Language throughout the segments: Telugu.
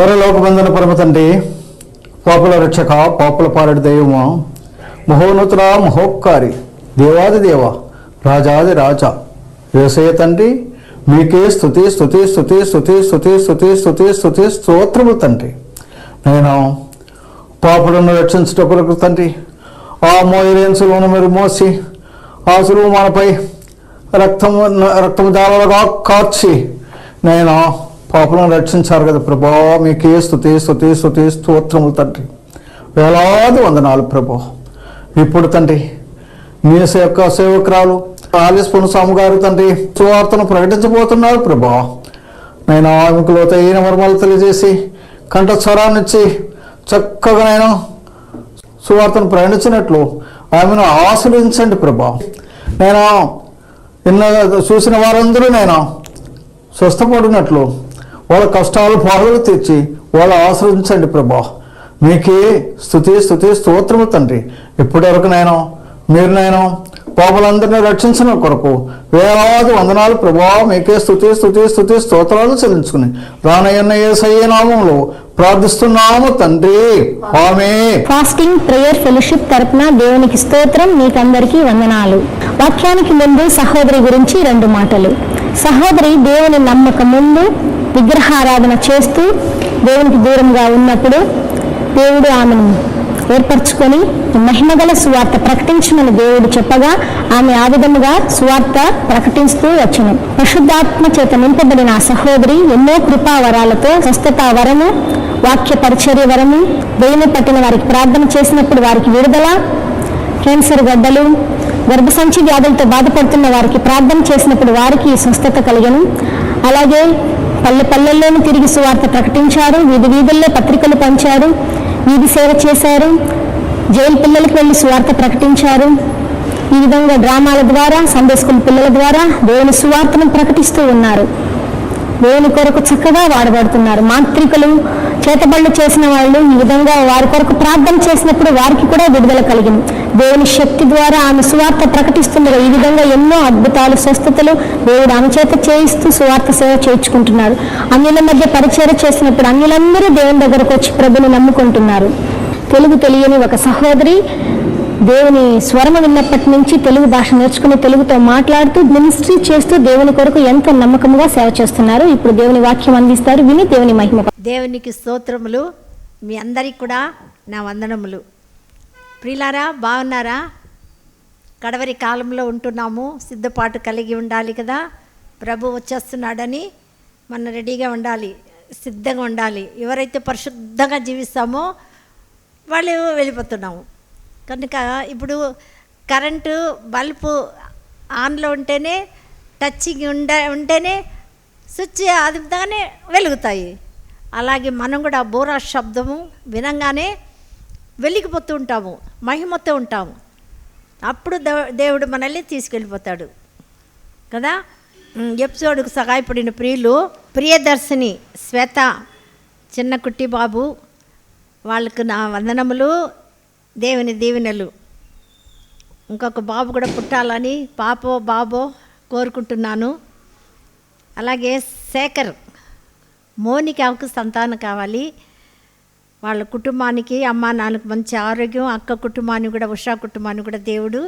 పరలోకబంధన పరమ తండ్రి, పాపుల రక్షక, పాపుల పాలడి దైవమా, మహోన్నతుల మహోపకారి, దేవాది దేవ, రాజాది రాజా, యేసయ్య తండ్రి, మీకే స్తుతి స్తుతి స్తుతి స్తుతి స్తుతి స్తుతి స్తుతి స్తుతి స్తోత్రము తండ్రి. నేను పాపులను రక్షించుటకు తండ్రి, ఆ మోయలేని సులువును మీరు మోసి, ఆ సులువు మనపై రక్తము జాలలుగా కార్చి నేను పాపులను రక్షించారు కదా ప్రభా. మీకే స్తుతి స్తుతి స్తుతి స్తోత్రములు తండ్రి. వేలాది వందనాలు ప్రభా. ఇప్పుడు తండ్రి మీ యొక్క సేవకురాలు ఆలిస్పును స్వామి గారు తండ్రి సువార్తను ప్రకటించబోతున్నారు ప్రభా. నేను ఆమెకు లోతైన మర్మాలు తెలియజేసి కంఠస్వరాన్నిచ్చి చక్కగా నేను సువార్తను ప్రకటించినట్లు ఆమెను ఆశీర్వదించండి ప్రభా. నేను చూసిన వారందరూ నేను స్వస్థపడినట్లు వాళ్ళ కష్టాలు బాధలు తీర్చి వాళ్ళు ఆశ్రయించండి ప్రభా. మీకే స్తుతి స్తుతి స్తోత్రము తండ్రి. ఇప్పటి వరకు మీరు పాపులందరినీ రక్షించిన కొరకు వేలాది వందనాలు ప్రభా. మీకే స్తుతి స్తుతి స్తుతి స్తోత్రాలు చెల్లించుకుని రానయ్యన్న యేసయ్య నామములో ప్రార్థిస్తున్నాము తండ్రి, ఆమేన్. ఫాస్టింగ్ ప్రేయర్ ఫెలోషిప్ తరపున దేవునికి స్తోత్రం. మీకందరికీ వందనాలు. వాక్యానికి ముందు సహోదరి గురించి 2 మాటలు. సహోదరి దేవుని నమ్మక ముందు విగ్రహారాధన చేస్తూ దేవునికి దూరంగా ఉన్నప్పుడు దేవుడు ఆమెను ఏర్పరచుకొని మహిమగల సువార్త ప్రకటించమని దేవుడు చెప్పగా ఆమె ఆ విధముగా సువార్త ప్రకటిస్తూ వచ్చును. పరిశుద్ధాత్మ చేత నింపబడిన ఆ సహోదరి ఎన్నో కృపా వరాలతో స్వస్థత వరము, వాక్య పరిచర్య వరము, దేవుని పట్టిన వారికి ప్రార్థన చేసినప్పుడు వారికి విడుదల, క్యాన్సర్ గడ్డలు, గర్భసంచి వ్యాధులతో బాధపడుతున్న వారికి ప్రార్థన చేసినప్పుడు వారికి స్వస్థత కలిగను. అలాగే పల్లెల్లోనూ తిరిగి సువార్త ప్రకటించారు, వీధి వీధుల్లో పత్రికలు పంచారు, వీధి సేవ చేశారు, జైలు పిల్లలకు వెళ్ళి సువార్త ప్రకటించారు. ఈ విధంగా డ్రామాల ద్వారా, సండే స్కూల్ పిల్లల ద్వారా దేవుని సువార్తను ప్రకటిస్తూ ఉన్నారు. దేవుని కొరకు చక్కగా వాడబడుతున్నారు. మాంత్రికులు, చేతబళ్ళు చేసిన వాళ్ళు ఈ విధంగా వారి కొరకు ప్రార్థన చేసినప్పుడు వారికి కూడా విడుదల కలిగింది. దేవుని శక్తి ద్వారా ఆమె సువార్త ప్రకటిస్తుండగా ఈ విధంగా ఎన్నో అద్భుతాలు, స్వస్థతలు దేవుడు ఆమె చేత చేయిస్తూ సువార్త సేవ చేయించుకుంటున్నారు. అన్యుల మధ్య పరిచర్య చేసినప్పుడు అన్యులందరూ దేవుని దగ్గరకు వచ్చి ప్రభుని నమ్ముకుంటున్నారు. తెలుగు తెలియని ఒక సహోదరి దేవుని స్వరము విన్నప్పటి నుంచి తెలుగు భాష నేర్చుకుని తెలుగుతో మాట్లాడుతూ మినిస్ట్రీ చేస్తూ దేవుని కొరకు ఎంతో నమ్మకంగా సేవ చేస్తున్నారు. ఇప్పుడు దేవుని వాక్యం అందిస్తారు, విని దేవుని మహిమ. దేవునికి స్తోత్రములు. మీ అందరికి కూడా నా వందనములు. ప్రియులారా, బాగున్నారా? కడవరి కాలంలో ఉంటున్నాము. సిద్ధపాటు కలిగి ఉండాలి కదా. ప్రభు వచ్చేస్తున్నాడని మనం రెడీగా ఉండాలి, సిద్ధంగా ఉండాలి. ఎవరైతే పరిశుద్ధంగా జీవిస్తామో వాళ్ళు వెళ్ళిపోతున్నాము. కనుక ఇప్పుడు కరెంటు బల్బు ఆన్లో ఉంటేనే, టచింగ్ ఉంటేనే స్విచ్ అదిగానే వెలుగుతాయి. అలాగే మనం కూడా బోరా శబ్దము వినంగానే వెలిగిపోతూ ఉంటాము, మహిమతో ఉంటాము. అప్పుడు దేవుడు మనల్ని తీసుకెళ్ళిపోతాడు కదా. ఎపిసోడ్కు సహాయపడిన ప్రియులు ప్రియదర్శిని, శ్వేత, చిన్న కుట్టి బాబు, వాళ్ళకు నా వందనములు, దేవుని దీవెనలు. ఇంకొక బాబు కూడా పుట్టాలని పాపో బాబో కోరుకుంటున్నాను. అలాగే శేఖర్, మోనికాకు సంతానం కావాలి. వాళ్ళ కుటుంబానికి, అమ్మా నాన్నకు మంచి ఆరోగ్యం, అక్క కుటుంబాన్ని కూడా, ఉషా కుటుంబాన్ని కూడా దేవుడు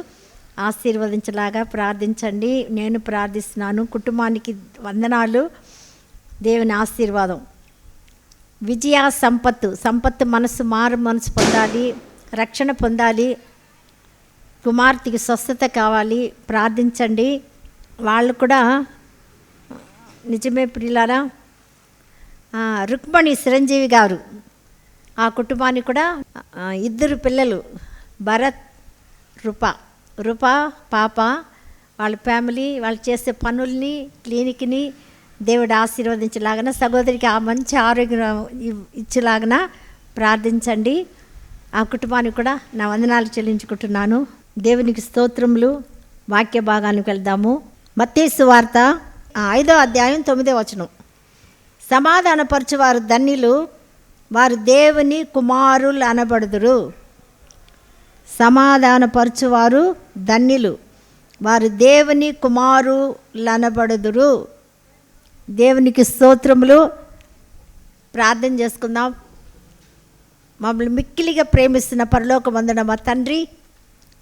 ఆశీర్వదించలాగా ప్రార్థించండి. నేను ప్రార్థిస్తున్నాను. కుటుంబానికి వందనాలు, దేవుని ఆశీర్వాదం. విజయ, సంపత్తు మారు మనసు పొందాలి, రక్షణ పొందాలి, కుమార్తెకి స్వస్థత కావాలి, ప్రార్థించండి. వాళ్ళు కూడా నిజమే ప్రియులారా. రుక్మణి చిరంజీవి గారు, ఆ కుటుంబానికి కూడా 2 పిల్లలు, భరత్, రూప పాప, వాళ్ళ ఫ్యామిలీ, వాళ్ళు చేసే పనుల్ని, క్లినిక్ని దేవుడు ఆశీర్వదించలాగన, సహోదరికి ఆ మంచి ఆరోగ్యం ఇచ్చేలాగన ప్రార్థించండి. ఆ కుటుంబానికి కూడా నా వందనాలు చెల్లించుకుంటున్నాను. దేవునికి స్తోత్రములు. వాక్య భాగానికి వెళ్దాము. మత్తయి సువార్త 5వ అధ్యాయం 9వ వచనం. సమాధానపరచువారు ధన్యులు, వారు దేవుని కుమారులు అనబడుదురు. సమాధానపరచువారు ధన్యులు, వారు దేవుని కుమారులు అనబడుదురు. దేవునికి స్తోత్రములు. ప్రార్థన చేసుకుందాం. మమ్మల్ని మిక్కిలిగా ప్రేమిస్తున్న పరలోకమందున మా తండ్రి,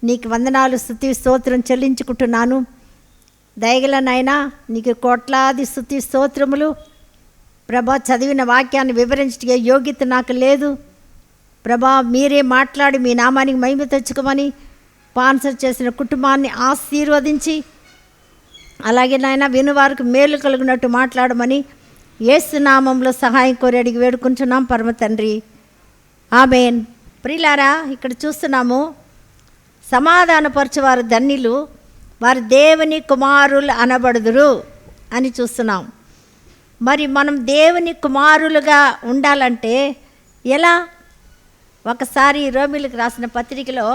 నీకు వందనాలు, స్తుతి స్తోత్రం చెల్లించుకుంటున్నాను. దయగల నాయనా, నీకు కోట్లాది స్తుతి స్తోత్రములు. ప్రభా, చదివిన వాక్యాన్ని వివరించే యోగ్యత నాకు లేదు. ప్రభా, మీరే మాట్లాడి మీ నామానికి మహిమ తెచ్చుకోమని స్పాన్సర్ చేసిన కుటుంబాన్ని ఆశీర్వదించి, అలాగే నాయన వినువారికి మేలు కలిగినట్టు మాట్లాడమని యేసు నామంలో సహాయం కోరి అడిగి వేడుకుంటున్నాం పరమ తండ్రి, ఆమేన్. ప్రియులారా, ఇక్కడ చూస్తున్నాము, సమాధానపరచువారు ధన్యులు, వారు దేవుని కుమారులు అనబడుదురు అని చూస్తున్నాం. మరి మనం దేవుని కుమారులుగా ఉండాలంటే ఎలా? ఒకసారి రోమీయులకు రాసిన పత్రికలో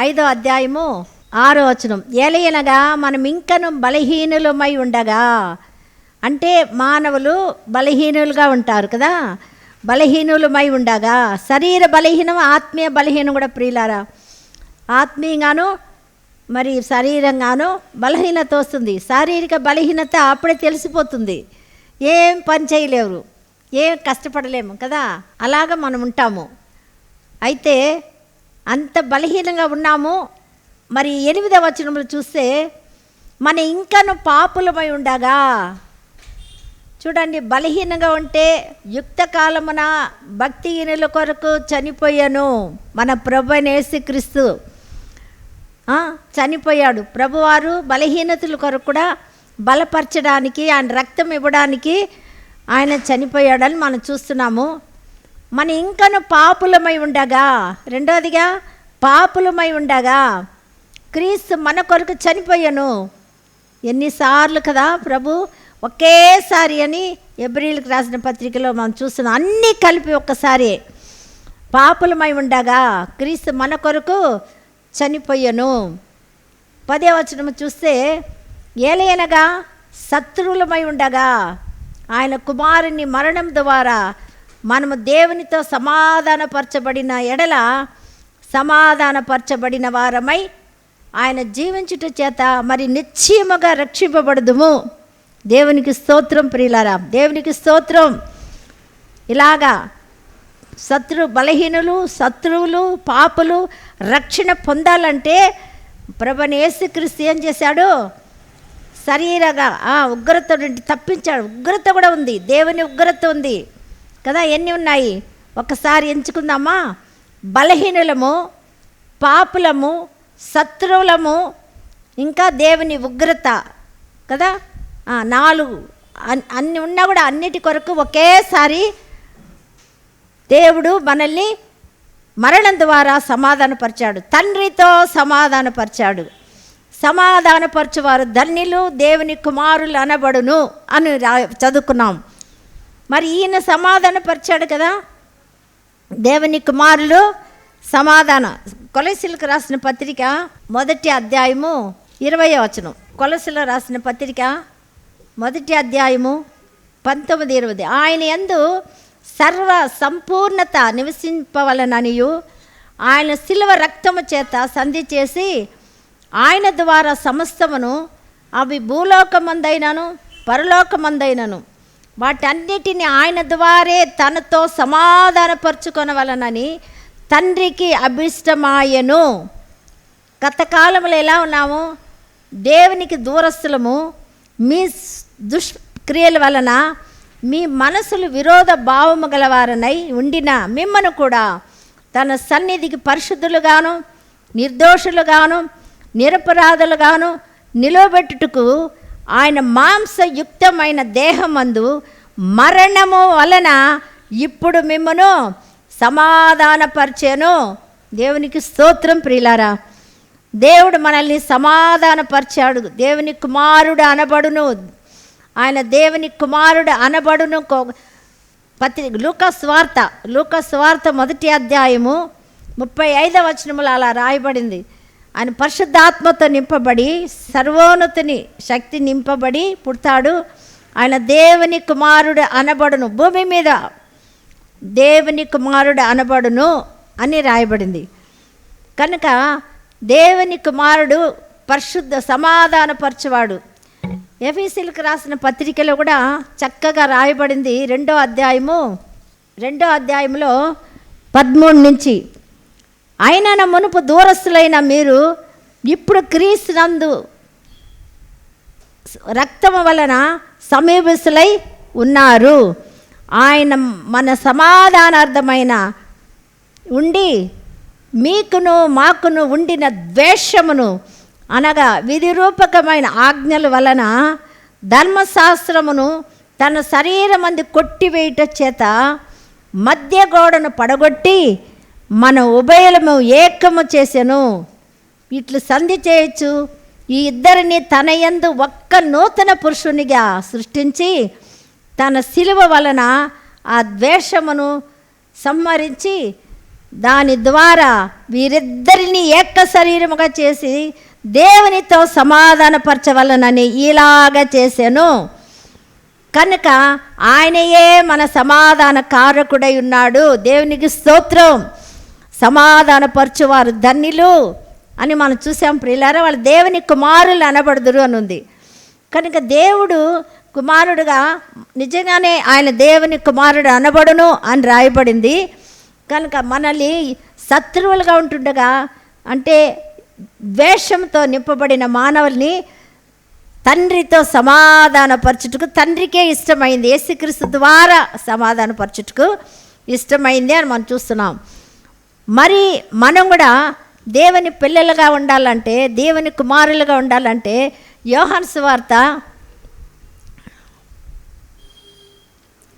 5వ అధ్యాయము 6వ వచనం, ఏలయనగా మనం ఇంకను బలహీనులమై ఉండగా, అంటే మానవులు బలహీనులుగా ఉంటారు కదా, బలహీనులమై ఉండగా, శరీర బలహీనం ఆత్మీయ బలహీనం కూడా ప్రియులారా, ఆత్మీయంగాను మరి శరీరంగాను బలహీనత వస్తుంది. శారీరక బలహీనత అప్పుడే తెలిసిపోతుంది, ఏం పని చేయలేరు, ఏం కష్టపడలేము కదా, అలాగ మనం ఉంటాము. అయితే అంత బలహీనంగా ఉన్నాము. మరి 8వ వచనంలో చూస్తే, మన ఇంకను పాపులమై ఉండగా, చూడండి, బలహీనంగా ఉంటే యుక్త కాలమున భక్తిహీనుల కొరకు చనిపోయాను మన ప్రభువైన యేసుక్రీస్తు. చనిపోయాడు ప్రభువారు. బలహీనతల కొరకు కూడా బలపరచడానికి, ఆయన రక్తం ఇవ్వడానికి ఆయన చనిపోయాడని మనం చూస్తున్నాము. మన ఇంకను పాపులమై ఉండగా, రెండోదిగా పాపులమై ఉండగా క్రీస్తు మన కొరకు చనిపోయాను. ఎన్నిసార్లు కదా ప్రభు, ఒకేసారి అని ఎబ్రీయులకు రాసిన పత్రికలో మనం చూస్తున్నాం. అన్నీ కలిపి ఒక్కసారి, పాపులమై ఉండగా క్రీస్తు మన కొరకు చనిపోయాను. 10వ వచనం చూస్తే, ఏలయనగా శత్రువులమై ఉండగా ఆయన కుమారుని మరణం ద్వారా మనము దేవునితో సమాధానపరచబడిన ఎడల సమాధానపరచబడిన వారమై ఆయన జీవించుట చేత మరి నిశ్చయముగా రక్షింపబడదుము. దేవునికి స్తోత్రం ప్రియులారా, దేవునికి స్తోత్రం. ఇలాగా బలహీనులు, శత్రువులు, పాపులు రక్షణ పొందాలంటే ప్రభువైన యేసుక్రీస్తు ఏం చేశాడు? శరీరగా ఉగ్రత నుండి తప్పించాడు. ఉగ్రత కూడా ఉంది, దేవుని ఉగ్రత ఉంది కదా. ఎన్ని ఉన్నాయి ఒకసారి ఎంచుకుందామా? బలహీనులము, పాపులము, శత్రువులము, ఇంకా దేవుని ఉగ్రత కదా. 4 అన్ని ఉన్నా కూడా అన్నిటి కొరకు ఒకేసారి దేవుడు మనల్ని మరణం ద్వారా సమాధానపరిచాడు, తండ్రితో సమాధానపరిచాడు. సమాధానపరచువారు ధన్యులు, దేవుని కుమారులు అనబడును అని చదువుకున్నాం. మరి ఈయన సమాధానపరిచాడు కదా, దేవుని కుమారులు సమాధానం. కొలస్సీలకు రాసిన పత్రిక 1వ అధ్యాయము 20వ వచనం. కొలస్సీలకు రాసిన పత్రిక 1వ అధ్యాయము 19-20. ఆయన యందు సర్వ సంపూర్ణత నివసింపవలననియు ఆయన శిలువ రక్తము చేత సంధి చేసి ఆయన ద్వారా సమస్తమును, అవి భూలోకమందైనను పరలోకమందైనను, వాటన్నిటిని ఆయన ద్వారే తనతో సమాధానపరచుకొనవలనని తండ్రికి అభిష్టమాయను. గతకాలంలో ఎలా ఉన్నాము? దేవునికి దూరస్తులము. మీ దుష్క్రియల వలన మీ మనసులు విరోధ భావము గలవారనై ఉండిన మిమ్మను కూడా తన సన్నిధికి పరిశుద్ధులుగాను నిర్దోషులుగాను నిరపరాధులుగాను నిలవబెట్టుటకు ఆయన మాంసయుక్తమైన దేహమందు మరణము వలన ఇప్పుడు మిమ్మను సమాధానపరిచాను. దేవునికి స్తోత్రం ప్రియులారా. దేవుడు మనల్ని సమాధానపరిచాడు. దేవుని కుమారుడు అనబడును, ఆయన దేవుని కుమారుడు అనబడును. లూకా సువార్త 1వ అధ్యాయము 35వ వచనములో అలా రాయబడింది. ఆయన పరిశుద్ధాత్మతో నింపబడి సర్వోన్నతుని శక్తి నింపబడి పుడతాడు. ఆయన దేవుని కుమారుడు అనబడును, భూమి మీద దేవుని కుమారుడు అనబడును అని రాయబడింది. కనుక దేవుని కుమారుడు పరిశుద్ధ సమాధానపరచువాడు. ఎఫెసీయులకు రాసిన పత్రికలో కూడా చక్కగా రాయబడింది. 2వ అధ్యాయము 2వ అధ్యాయంలో 13 నుంచి, అయినా మునుపు దూరస్తులైన మీరు ఇప్పుడు క్రీస్తునందు రక్తము వలన సమీపస్తులై ఉన్నారు. ఆయన మన సమాధానార్థమైన ఉండి మీకును మాకును ఉండిన ద్వేషమును అనగా విధిరూపకమైన ఆజ్ఞల వలన ధర్మశాస్త్రమును తన శరీరమందు కొట్టివేయుట చేత మధ్య గోడను పడగొట్టి మన ఉభయలము ఏకము చేసెను. ఇట్లు సంధి చేయొచ్చు, ఈ ఇద్దరిని తన యందు ఒక్క నూతన పురుషునిగా సృష్టించి తన శిలువ వలన ఆ ద్వేషమును సంహరించి దాని ద్వారా వీరిద్దరిని ఏక శరీరముగా చేసి దేవునితో సమాధానపరచవలనని ఇలాగ చేశాను. కనుక ఆయనయే మన సమాధాన కారకుడై ఉన్నాడు. దేవునికి స్తోత్రం. సమాధానపరచువారు ధన్యులు అని మనం చూసాం ప్రియులారా. వాళ్ళు దేవుని కుమారులు అనబడుదురు అని ఉంది. కనుక దేవుడు కుమారుడుగా నిజంగానే ఆయన దేవుని కుమారుడు అనబడును అని రాయబడింది. కనుక మనల్ని శత్రువులుగా ఉంటుండగా, అంటే ద్వేషంతో నింపబడిన మానవుల్ని తండ్రితో సమాధానపరచుటకు తండ్రికే ఇష్టమైంది. యేసుక్రీస్తు ద్వారా సమాధానపరచుటకు ఇష్టమైంది అని మనం చూస్తున్నాం. మరి మనం కూడా దేవుని పిల్లలుగా ఉండాలంటే, దేవుని కుమారులుగా ఉండాలంటే యోహాను సువార్త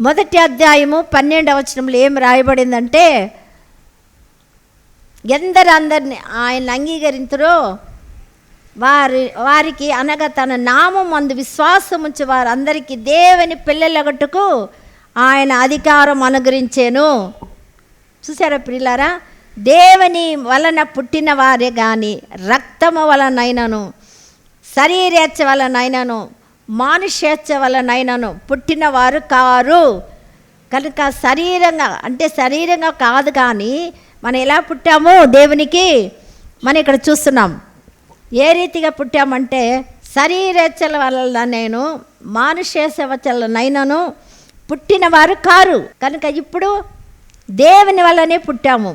1వ అధ్యాయము 12వ వచనంలో ఏం రాయబడిందంటే, అందరిని ఆయన అంగీకరించరో వారికి అనగా తన నామం అందు విశ్వాసం ఉంచి వారందరికీ దేవుని పిల్లలగట్టుకు ఆయన అధికారం అనుగ్రహించెను. చూసారా ప్రియులారా, దేవుని వలన పుట్టిన వారే కానీ రక్తము వలనైనను శరీరేచ్ఛ వలనైనను మానుషేచ్ఛ వలనైనను పుట్టినవారు కారు. కనుక శరీరంగా కాదు, కానీ మనం ఎలా పుట్టామో దేవునికి మనం ఇక్కడ చూస్తున్నాం. ఏ రీతిగా పుట్టామంటే శరీరేచ్ఛల వలన నేను మానుషేచ్ఛలనైనను పుట్టినవారు కారు. కనుక ఇప్పుడు దేవుని వల్లనే పుట్టాము.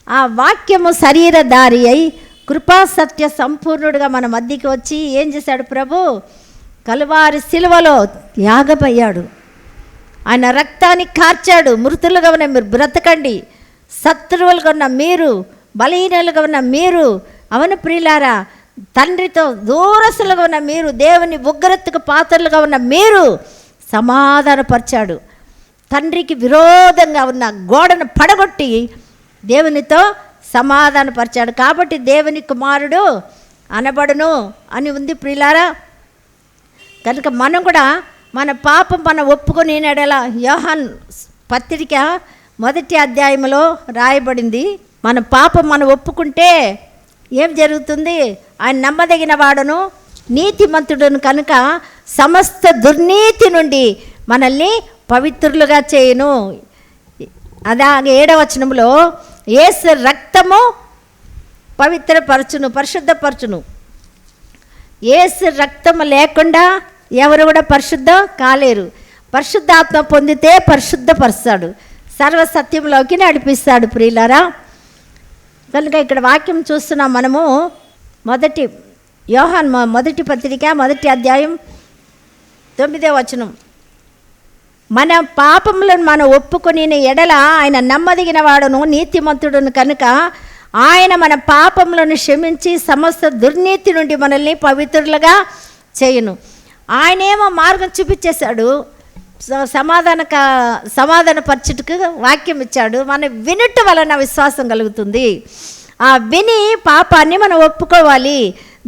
ఆ వాక్యము శరీరధారి అయి కృపా సత్య సంపూర్ణుడుగా మన మధ్యకి వచ్చి ఏం చేశాడు ప్రభు? కలువారి సిలువలో యాగమయ్యాడు. ఆయన రక్తాన్ని కార్చాడు. మృతులుగా ఉన్న మీరు బ్రతకండి, శత్రువులుగా ఉన్న మీరు, బలహీనులుగా ఉన్న మీరు, అవన ప్రియులారా, తండ్రితో దూరస్తులుగా ఉన్న మీరు, దేవుని ఉగ్రతకు పాత్రలుగా ఉన్న మీరు సమాధానపరిచాడు. తండ్రికి విరోధంగా ఉన్న గోడను పడగొట్టి దేవునితో సమాధానపరిచాడు. కాబట్టి దేవుని కుమారుడు అనబడును అని ఉంది ప్రియులారా. కనుక మనం కూడా మన పాపం మనం ఒప్పుకొని నెడల యోహాను పత్రిక 1వ అధ్యాయంలో రాయబడింది. మన పాపం మనం ఒప్పుకుంటే ఏం జరుగుతుంది? ఆయన నమ్మదగిన వాడును నీతిమంతుడును కనుక సమస్త దుర్నీతి నుండి మనల్ని పవిత్రులుగా చేయును. అలాగే 7వ వచనంలో యేసు రక్తము పవిత్రపరచును, పరిశుద్ధపరచును. యేసు రక్తము లేకుండా ఎవరు కూడా పరిశుద్ధం కాలేరు. పరిశుద్ధాత్మ పొందితే పరిశుద్ధపరుస్తాడు, సర్వసత్యంలోకి నడిపిస్తాడు ప్రియులారా. కనుక ఇక్కడ వాక్యం చూస్తున్నాం మనము. యోహాను మొదటి పత్రిక 1వ అధ్యాయం 9వ వచనం, మన పాపములను మనం ఒప్పుకొని ఎడల ఆయన నమ్మదగిన వాడును నీతిమంతుడును కనుక ఆయన మన పాపములను క్షమించి సమస్త దుర్నీతి నుండి మనల్ని పవిత్రులుగా చేయును. ఆయనేమో మార్గం చూపించేశాడు, సమాధానపరచుటకు వాక్యం ఇచ్చాడు. మన వినుట వలన విశ్వాసం కలుగుతుంది. ఆ విని పాపాన్ని మనం ఒప్పుకోవాలి,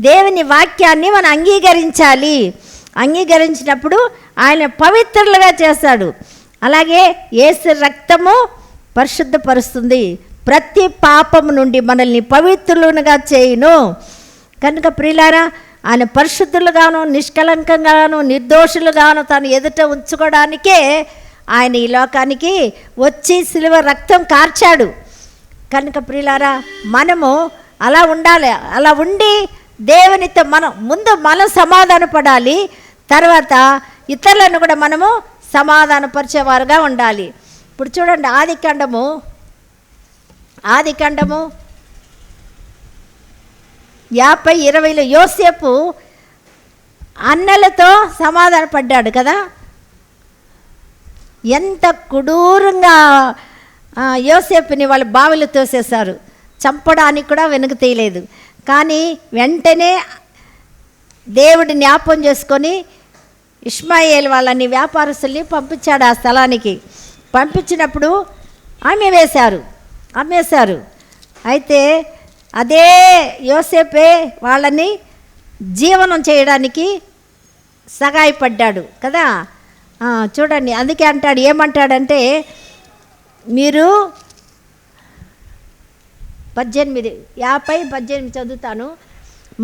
దేవుని వాక్యాన్ని మనం అంగీకరించాలి. అంగీకరించినప్పుడు ఆయన పవిత్రులుగా చేస్తాడు. అలాగే యేసు రక్తము పరిశుద్ధపరుస్తుంది, ప్రతి పాపము నుండి మనల్ని పవిత్రులుగా చేయును. కనుక ప్రియులారా, ఆయన పరిశుద్ధులుగాను నిష్కలంకంగాను నిర్దోషులుగాను తను ఎదుట ఉంచుకోవడానికే ఆయన ఈ లోకానికి వచ్చి సిలువ రక్తం కార్చాడు. కనుక ప్రియులారా, మనము అలా ఉండాలి. అలా ఉండి దేవునితో మనం సమాధానపడాలి. తర్వాత ఇతరులను కూడా మనము సమాధానపరిచేవారుగా ఉండాలి. ఇప్పుడు చూడండి ఆదికాండము 50:20 యోసేపు అన్నలతో సమాధాన పడ్డాడు కదా. ఎంత కొడూరంగా యోసేపుని వాళ్ళు బావిలో తోసేశారు, చంపడానికి కూడా వెనుక తీయలేదు. కానీ వెంటనే దేవుడి జ్ఞాపం చేసుకొని ఇష్మాయేల్ వాళ్ళని వ్యాపారస్తుల్ని పంపించాడు ఆ స్థలానికి. పంపించినప్పుడు అమ్మేశారు. అయితే అదే యోసేపే వాళ్ళని జీవనం చేయడానికి సహాయపడ్డాడు కదా. చూడండి, అందుకే అంటాడు, ఏమంటాడంటే మీరు 50:18 చదువుతాను.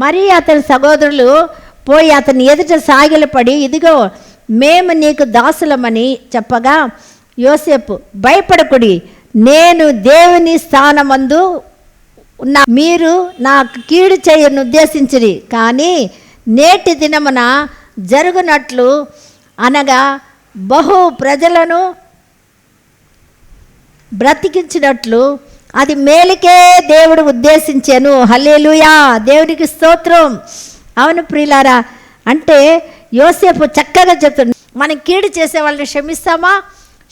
మరి అతని సహోదరులు పోయి అతని ఎదుట సాగిలపడి, ఇదిగో మేము నీకు దాసులమని చెప్పగా, యోసేపు భయపడకుడి, నేను దేవుని స్థానమందు ఉన్న మీరు నాకు కీడు చేయను ఉద్దేశించిరి, కానీ నేటి దినమున జరుగునట్లు అనగా బహు ప్రజలను బ్రతికించినట్లు అది మేలుకే దేవుడు ఉద్దేశించాను. హల్లెలూయా, దేవునికి స్తోత్రం. అవును ప్రియులారా, అంటే యోసేపు చక్కగా చెప్తుంది, మనం కీడు చేసే వాళ్ళని క్షమిస్తామా?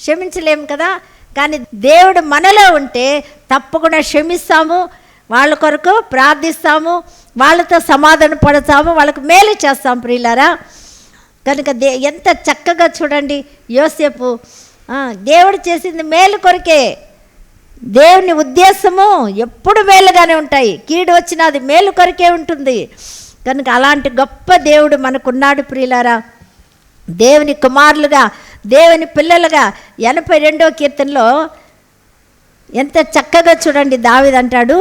క్షమించలేము కదా. కానీ దేవుడు మనలో ఉంటే తప్పకుండా క్షమిస్తాము, వాళ్ళ కొరకు ప్రార్థిస్తాము, వాళ్ళతో సమాధాన పడతాము, వాళ్ళకు మేలు చేస్తాం ప్రియులారా. కనుక ఎంత చక్కగా చూడండి యోసేపు, దేవుడు చేసింది మేలు కొరకే. దేవుని ఉద్దేశము ఎప్పుడు మేలుగానే ఉంటాయి, కీడు వచ్చినా అది మేలు కొరకే ఉంటుంది. కనుక అలాంటి గొప్ప దేవుడు మనకున్నాడు ప్రియులారా. దేవుని కుమారులుగా, దేవుని పిల్లలుగా 82వ కీర్తనలో ఎంత చక్కగా చూడండి, దావీదు అంటాడు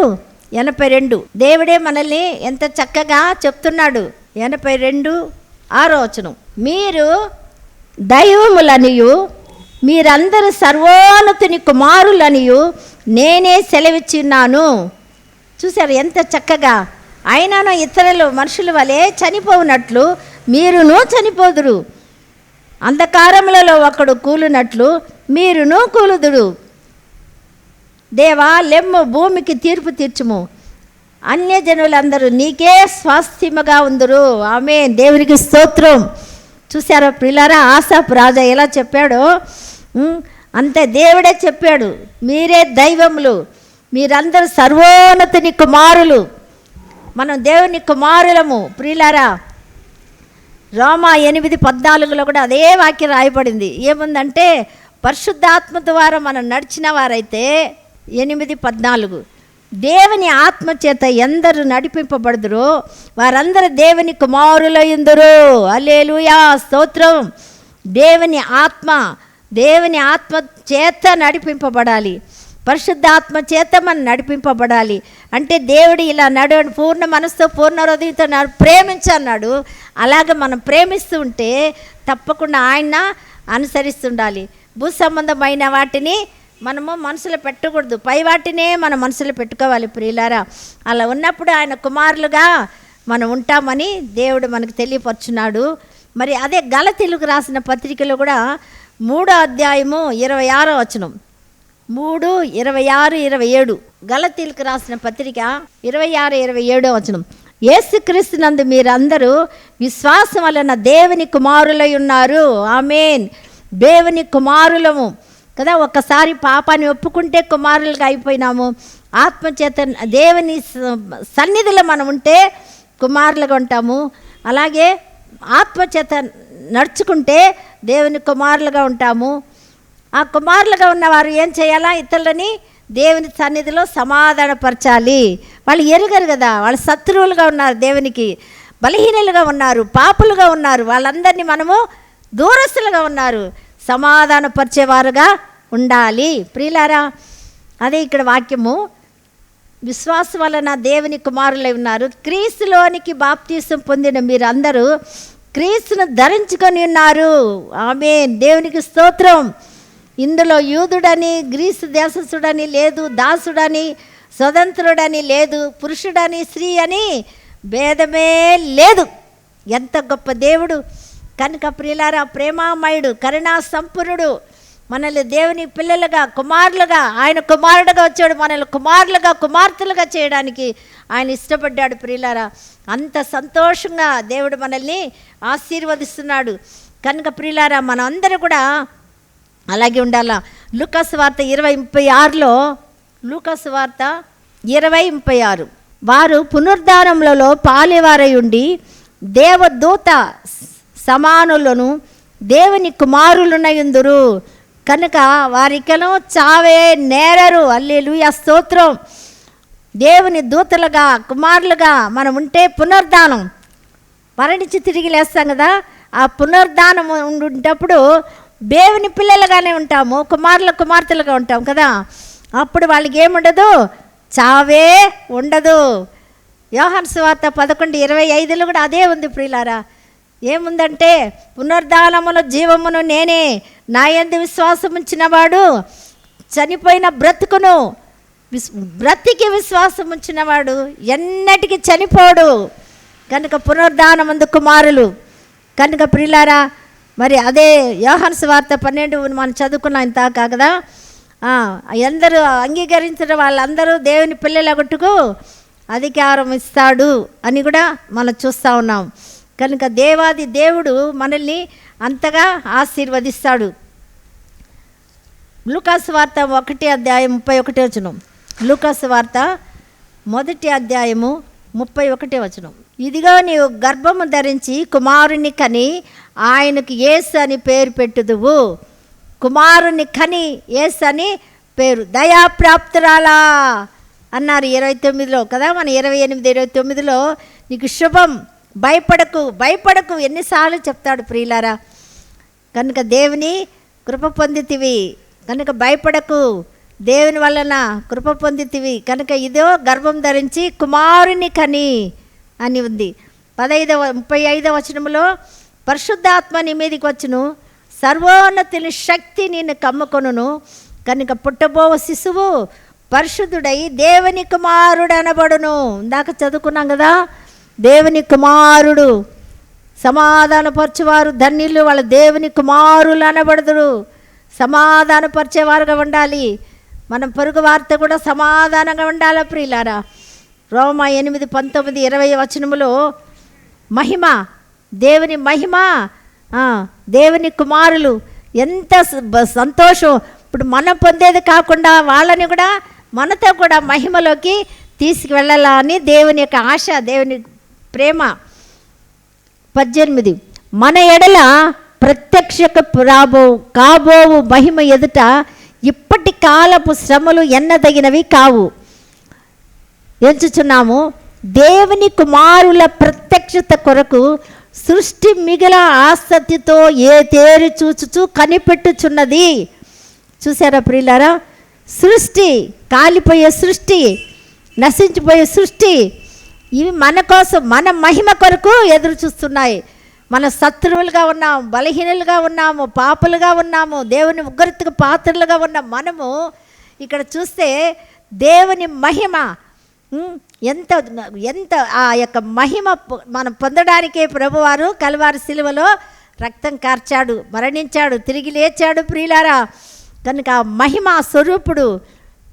82, దేవుడే మనల్ని ఎంత చక్కగా చెప్తున్నాడు. 82:6 వచనం, మీరు దైవములనియు మీరందరూ సర్వోన్నతుని కుమారులనియు నేనే సెలవిచ్చున్నాను. చూశారు ఎంత చక్కగా. అయినాను ఇతరులు మనుషుల వలె చనిపోవునట్లు మీరును చనిపోదురు, అంధకారములలో ఒకడు కూలినట్లు మీరును కూలుదురు. దేవా లెమ్ము, భూమికి తీర్పు తీర్చుము, అన్యజనులందరూ నీకే స్వాస్థ్యముగా ఉందరు. ఆమేన్, దేవునికి స్తోత్రం. చూసారా ప్రియులారా, ఆసాపు రాజా ఎలా చెప్పాడో అంతే దేవుడే చెప్పాడు, మీరే దైవములు, మీరందరూ సర్వోన్నతుని కుమారులు, మనం దేవుని కుమారులము ప్రియులారా. రోమా 8:14 కూడా అదే వాక్యం రాయబడింది. ఏముందంటే, పరిశుద్ధాత్మ ద్వారా మనం నడిచిన వారైతే 8:14 దేవుని ఆత్మ చేత ఎందరు నడిపింపబడుదురో వారందరూ దేవుని కుమారులయ్యుందురు. హల్లెలూయా, స్తోత్రం. దేవుని ఆత్మ చేత నడిపింపబడాలి, పరిశుద్ధాత్మ చేత మనం నడిపింపబడాలి. అంటే దేవుడు ఇలా పూర్ణ మనసుతో పూర్ణ హృదయంతో ప్రేమించన్నాడు. అలాగే మనం ప్రేమిస్తూ ఉంటే తప్పకుండా ఆయన అనుసరిస్తుండాలి. భూ సంబంధమైన వాటిని మనము మనసులో పెట్టకూడదు, పై వాటినే మన మనసులో పెట్టుకోవాలి ప్రియులారా. అలా ఉన్నప్పుడు ఆయన కుమారులుగా మనం ఉంటామని దేవుడు మనకు తెలియపరుచున్నాడు. మరి అదే గలతీయులకు రాసిన పత్రికలో కూడా 3వ అధ్యాయము 26వ వచనం, 3, 26, 27 గలతీయులకు రాసిన పత్రిక 26, 27వ వచనం, యేసుక్రీస్తునందు మీరందరూ విశ్వాసం వలన దేవుని కుమారులై ఉన్నారు. ఆమేన్, దేవుని కుమారులము కదా. ఒక్కసారి పాపాన్ని ఒప్పుకుంటే కుమారులుగా అయిపోయినాము. ఆత్మచేత దేవుని సన్నిధిలో మనం ఉంటే కుమారులుగా ఉంటాము. అలాగే ఆత్మచేత నడుచుకుంటే దేవుని కుమారులుగా ఉంటాము. ఆ కుమారులుగా ఉన్నవారు ఏం చేయాలా? ఇతరులని దేవుని సన్నిధిలో సమాధానపరచాలి. వాళ్ళు ఎరుగరు కదా, వాళ్ళు శత్రువులుగా ఉన్నారు, దేవునికి బలహీనులుగా ఉన్నారు, పాపులుగా ఉన్నారు, వాళ్ళందరినీ మనము దూరస్తులుగా ఉన్నారు, సమాధానపరిచేవారుగా ఉండాలి ప్రియులారా. అదే ఇక్కడ వాక్యము, విశ్వాసం వలన దేవుని కుమారులై ఉన్నారు, క్రీస్తులోనికి బాప్తీసం పొందిన మీరందరూ క్రీస్తును ధరించుకొని ఉన్నారు. ఆమేన్, దేవునికి స్తోత్రం. ఇందులో యూదుడని గ్రీసు దేశస్థుడని లేదు, దాసుడని స్వతంత్రుడని లేదు, పురుషుడని స్త్రీ అని భేదమే లేదు. ఎంత గొప్ప దేవుడు! కనుక ప్రియులారా, ప్రేమామయుడు, కరుణా సంపన్నుడు, మనల్ని దేవుని పిల్లలుగా, కుమారులుగా, ఆయన కుమారుడుగా వచ్చాడు, మనల్ని కుమారులుగా, కుమార్తెలుగా చేయడానికి ఆయన ఇష్టపడ్డాడు ప్రియులారా. అంత సంతోషంగా దేవుడు మనల్ని ఆశీర్వదిస్తున్నాడు. కనుక ప్రియులారా, మనం అందరూ కూడా అలాగే ఉండాలా. లూకాసు వార్త 20:36లో, లూకాసు వార్త 20:36, వారు పునరుద్ధానములలో పాలివారై ఉండి దేవదూత సమానులను దేవుని కుమారులునయుందురు కనుక వారికను చావే నేరరు. హల్లెలూయా, స్తోత్రం. దేవుని దూతలుగా, కుమారులుగా మనం ఉంటే పునరుద్ధానం, మరణించి తిరిగి లేస్తాం కదా, ఆ పునరుద్ధానం ఉండేటప్పుడు దేవుని పిల్లలుగానే ఉంటాము, కుమార్తెలుగా ఉంటాం కదా. అప్పుడు వాళ్ళకి ఏముండదు, చావే ఉండదు. యోహాను సువార్త 11:25లో కూడా అదే ఉంది ప్రియులారా. ఏముందంటే, పునరుద్ధానమును జీవమును నేనే, నా యందు విశ్వాసం ఉంచినవాడు చనిపోయిన బ్రతుకును, బ్రతికి విశ్వాసం ఉంచినవాడు ఎన్నటికీ చనిపోడు. కనుక పునరుద్ధానమందు కుమారులు. కనుక ప్రియులారా, మరి అదే యోహాను సువార్త 12 మనం చదువుకున్నాం ఇంతాక కదా. అందరూ అంగీకరించిన వాళ్ళందరూ దేవుని పిల్లలగొట్టుకు అధికారం ఇస్తాడు అని కూడా మనం చూస్తూ ఉన్నాం. కనుక దేవాది దేవుడు మనల్ని అంతగా ఆశీర్వదిస్తాడు. లూకాసు వార్త 1:31, లూకాసు వార్త 1:31. ఇదిగో నీవు గర్భము ధరించి కుమారుని కని ఆయనకు యేసు అని పేరు పెట్టుదువు. కుమారుని కని యేసు అని పేరు. దయాప్రాప్తురాలా అన్నారు 29లో కదా, మన 28-29లో నీకు శుభం, భయపడకు ఎన్నిసార్లు చెప్తాడు ప్రియులారా. కనుక దేవుని కృప పొందితివి కనుక భయపడకు, దేవుని వలన కృప పొందితివి కనుక ఇదో గర్భం ధరించి కుమారుని కని అని ఉంది. 35వ పరిశుద్ధాత్మ నీ మీదకి వచ్చును, సర్వోన్నతుని శక్తి నిన్ను కమ్ముకొనును కనుక పుట్టబో శిశువు పరిశుద్ధుడై దేవుని కుమారుడు అనబడును. ఇందాక చదువుకున్నాం కదా, దేవుని కుమారుడు. సమాధానపరచువారు ధన్యులు, వాళ్ళ దేవుని కుమారులు అనబడుదురు. సమాధానపరిచేవారుగా ఉండాలి. మనం పొరుగు వార్త కూడా సమాధానంగా ఉండాలి ప్రియులారా. రోమా 8:19-20 మహిమ, దేవుని మహిమ, దేవుని కుమారులు, ఎంత సంతోషం. ఇప్పుడు మనం పొందేది కాకుండా వాళ్ళని కూడా మనతో కూడా మహిమలోకి తీసుకువెళ్ళాలని దేవుని యొక్క ఆశ, దేవుని ప్రేమ. 18 మన ఎడల ప్రత్యక్ష కాబోవు మహిమ ఎదుట ఇప్పటి కాలపు శ్రమలు ఎన్నదగినవి కావు. ఎంచుచున్నాము దేవుని కుమారుల ప్రత్యక్షత కొరకు సృష్టి మిగిల ఆసక్తితో ఏ తేరి చూచుచూ కనిపెట్టుచున్నది. చూసారా ప్రియులారా, సృష్టి, కాలిపోయే సృష్టి, నశించిపోయే సృష్టి, ఇవి మన కోసం, మన మహిమ కొరకు ఎదురు చూస్తున్నాయి. మన శత్రువులుగా ఉన్నాము, బలహీనులుగా ఉన్నాము, పాపులుగా ఉన్నాము, దేవుని ఉగ్రతకు పాత్రలుగా ఉన్న మనము ఇక్కడ చూస్తే దేవుని మహిమ ఎంత ఎంత ఆ యొక్క మహిమ మనం పొందడానికే ప్రభువారు కల్వారి శిలువలో రక్తం కార్చాడు, మరణించాడు, తిరిగి లేచాడు ప్రియులారా. కనుక ఆ మహిమ స్వరూపుడు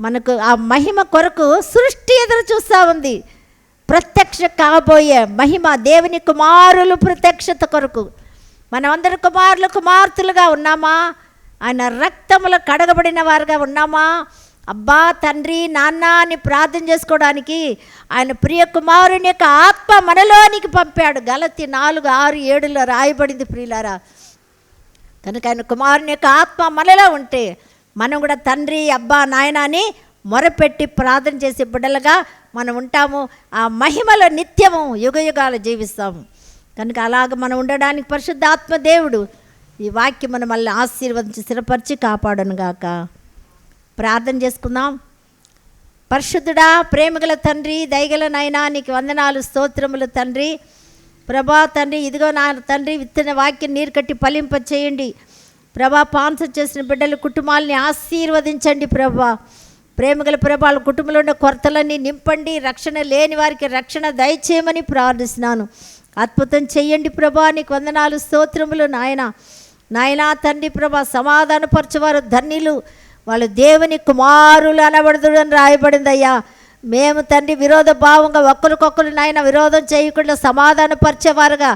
మనకు, ఆ మహిమ కొరకు సృష్టి ఎదురు చూస్తూ ఉంది. ప్రత్యక్ష కాబోయే మహిమ, దేవుని కుమారులు ప్రత్యక్షత కొరకు మనమందరం కుమారులు కుమార్తెలుగా ఉన్నామా? ఆయన రక్తములో కడగబడిన వారుగా ఉన్నామా? అబ్బా తండ్రి నాన్న అని ప్రార్థన చేసుకోవడానికి ఆయన ప్రియ కుమారుని యొక్క ఆత్మ మనలోనికి పంపాడు. గలతీ 4:6-7 రాయబడింది ప్రియులారా. కనుక ఆయన కుమారుని యొక్క ఆత్మ మనలో ఉంటే మనం కూడా తండ్రి అబ్బా నాయన అని మొరపెట్టి ప్రార్థన చేసే బిడ్డలుగా మనం ఉంటాము. ఆ మహిమలో నిత్యము యుగయుగాలు జీవిస్తాము. కనుక అలాగ మనం ఉండడానికి పరిశుద్ధాత్మ దేవుడు ఈ వాక్యం మనం మళ్ళీ ఆశీర్వదించి స్థిరపరిచి కాపాడను గాక. ప్రార్థన చేసుకుందాం. పరిశుద్ధుడా, ప్రేమగల తండ్రి, దయగల నాయనా, నీకు వందనాలు, స్తోత్రములు తండ్రి. ప్రభా తండ్రి, ఇదిగో నా తండ్రి విత్తన వాక్యం నీరు కట్టి ఫలింప చేయండి ప్రభా. స్పాన్సర్ చేసిన బిడ్డల కుటుంబాలని ఆశీర్వదించండి ప్రభా. ప్రేమగల ప్రభాల కుటుంబంలో ఉన్న కొరతలన్నీ నింపండి. రక్షణ లేని వారికి రక్షణ దయచేయమని ప్రార్థిస్తున్నాను. అద్భుతం చెయ్యండి ప్రభా. నీకు వందనాలు, స్తోత్రములు నాయన. నాయనా తండ్రి ప్రభా సమాధానపరచువారు ధన్యులు, వాళ్ళు దేవుని కుమారులు అనబడదు అని రాయబడిందయ్యా. మేము తండ్రి విరోధ భావంగా ఒకరికొకరు నాయన విరోధం చేయకుండా సమాధానపరిచేవారుగా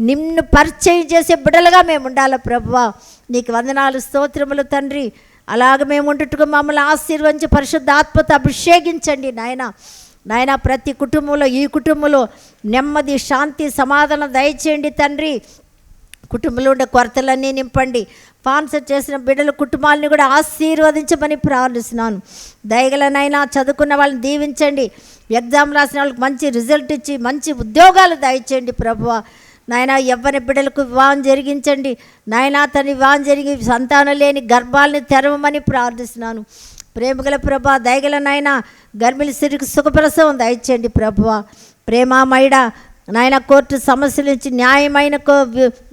నిన్ను పరిచయం చేసే బిడ్డలుగా మేము ఉండాలి ప్రభువా. నీకు వందనాలు స్తోత్రములు తండ్రి. అలాగ మేము ఉండుటకు మమ్మల్ని ఆశీర్వదించి పరిశుద్ధాత్మతో అభిషేకించండి నాయన ప్రతి కుటుంబంలో, ఈ కుటుంబంలో నెమ్మది, శాంతి, సమాధానం దయచేయండి తండ్రి. కుటుంబంలో ఉండే కొరతలన్నీ నింపండి. స్పాన్సర్ చేసిన బిడ్డల కుటుంబాలని కూడా ఆశీర్వదించమని ప్రార్థిస్తున్నాను. దయగలనైనా చదువుకున్న వాళ్ళని దీవించండి. ఎగ్జామ్ రాసిన వాళ్ళకి మంచి రిజల్ట్ ఇచ్చి మంచి ఉద్యోగాలు దయచేయండి ప్రభువా. నాయన ఎవ్వరి బిడ్డలకు వివాహం జరిగించండి నాయనా. తన వివాహం జరిగి సంతానం లేని గర్భాలని తెరవమని ప్రార్థిస్తున్నాను. ప్రేమగల ప్రభా, దయగల నాయన గర్భిణీ స్త్రీకి సుఖప్రసవం దయచేయండి ప్రభువా. ప్రేమామయుడ నాయన కోర్టు సమస్యల నుంచి న్యాయమైన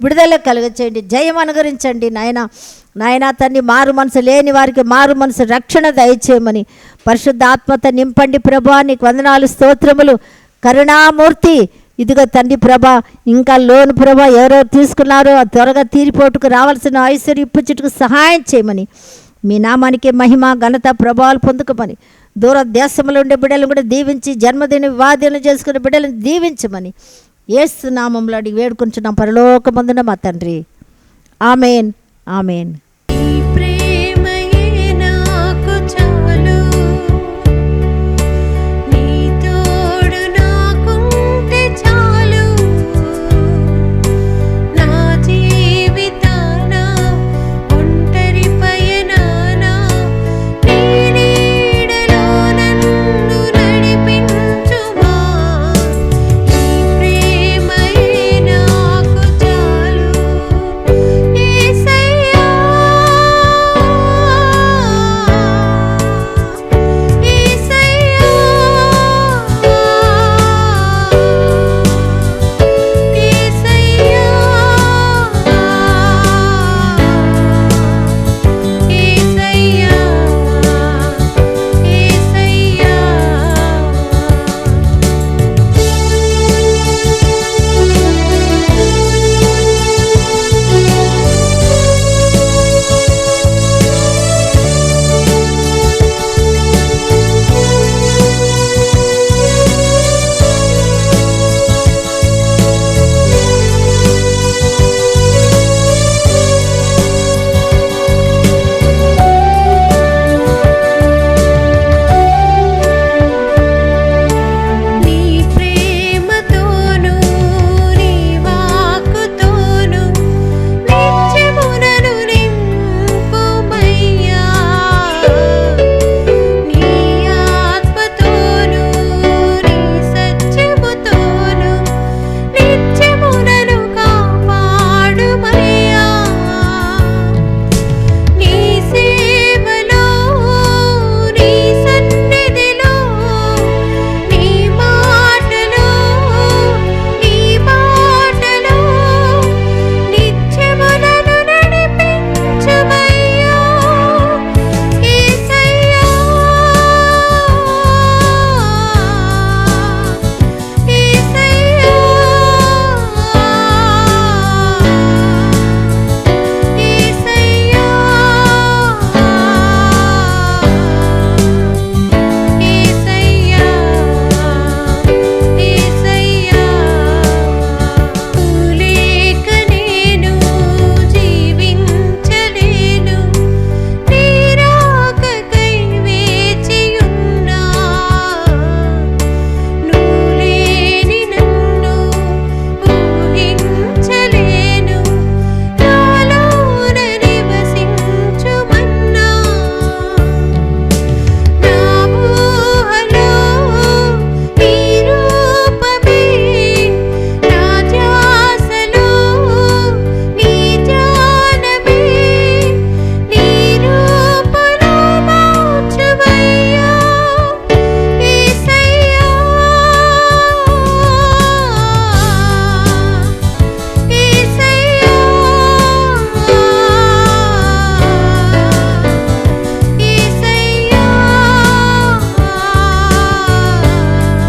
విడుదల కలుగచేయండి, జయం అనుగరించండి నాయన తండ్రి. మారు మనసు లేని వారికి మారు మనసు రక్షణ దయచేయమని పరిశుద్ధ ఆత్మతో నింపండి ప్రభువా. నీకు వందనాలు స్తోత్రములు. కరుణామూర్తి ఇదిగో తండ్రి ప్రభా, ఇంకా లోను ప్రభా ఎవరెవరు తీసుకున్నారో త్వరగా తీరిపోటుకు రావాల్సిన ఐశ్వర్య ఇప్పుచుటకు సహాయం చేయమని మీ నామానికి మహిమ ఘనత ప్రభావాలు పొందుకోమని దూర దేశంలో ఉండే బిడ్డలను కూడా దీవించి జన్మదిన వివాదాలను చేసుకునే బిడ్డలను దీవించమని యేసు నామములో అడిగి వేడుకుంటున్నాం పరలోకమందున మా తండ్రి. Amen amen.